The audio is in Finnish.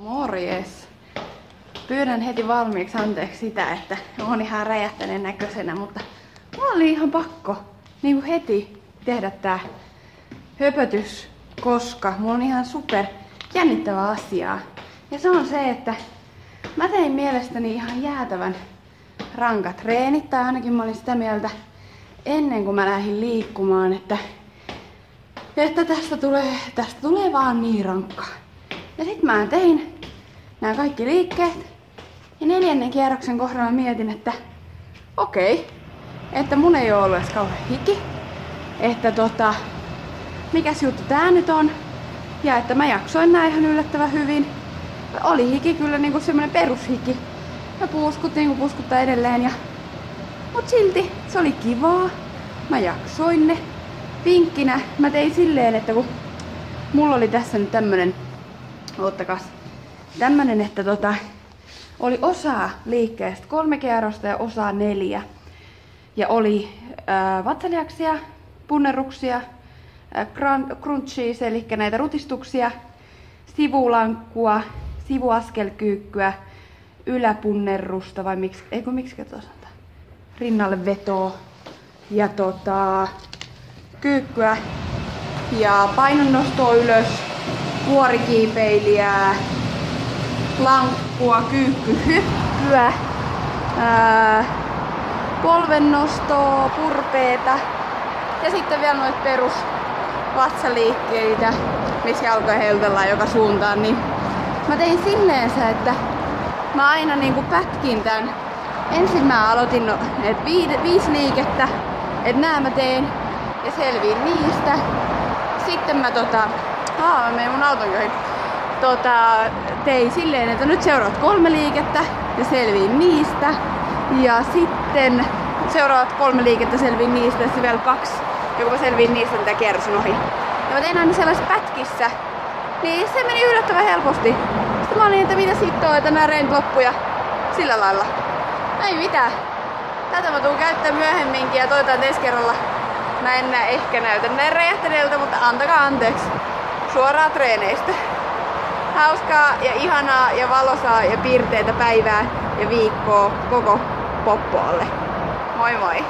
Morjes! Pyydän heti valmiiksi anteeksi sitä, että on ihan räjähtäneen näköisenä, mutta mulla oli ihan pakko niin heti tehdä tää höpötys, koska mulla on ihan super jännittävä asia. Ja se on se, että mä tein mielestäni ihan jäätävän rankat treenit, tai ainakin mä olin sitä mieltä ennen kuin mä lähdin liikkumaan, että tästä tulee vaan niin rankkaa. Ja sit mä tein nämä kaikki liikkeet. Ja 4. kierroksen kohdalla mietin, että okei, että mun ei oo ollut edes kauhean hiki. Että mikäs juttu tää nyt on. Ja että mä jaksoin nää ihan yllättävän hyvin. Oli hiki kyllä niinku semmonen perushiki. Ja puuskut niinku puskuttaa edelleen. Mut silti se oli kivaa. Mä jaksoin ne. Vinkkinä mä tein silleen, että kun mulla oli tässä nyt tämmönen, tämmönen, että oli osa liikkeestä 3 kierrosta ja osa 4. Ja oli vatsalihaksia, punnerruksia, crunchies, eli näitä rutistuksia, sivulankkua, sivuaskelkyykkyä, yläpunnerrusta vai miksi rinnalle vetoa ja kyykkyä ja painonnostoa ylös, vuorikiipeiliä, lankkua, kyykkyhyppyä, polvennostoa, purpeeta ja sitten vielä noita perus vatsaliikkeitä, missä jalkoja heilutellaan joka suuntaan. Niin mä tein silleensä, että mä aina niinku pätkin tän. Ensin mä aloitin 5 liikettä, että nää mä teen ja selviin niistä. Sitten mä mä menen mun auton joihin. Tein silleen, että nyt seuraavat 3 liikettä ja selviin niistä. Ja sitten seuraavat 3 liikettä selviin niistä ja sitten vielä 2. Ja kun mä selviin niistä, niin tää kierros on ohi. Ja mä tein aina sellaisessa pätkissä. Niin se meni yllättävän helposti. Sitten mä olin, että mitä sitten että nää reenit loppuja sillä lailla. Ei mitään. Tätä mä tuun käyttää myöhemminkin ja toivotaan ensi kerralla mä en ehkä näytä näin räjähtäneeltä, mutta antakaa anteeksi. Suoraa treeneistä. Hauskaa ja ihanaa ja valosaa ja piirteitä päivää ja viikkoa koko poppoalle. Moi moi!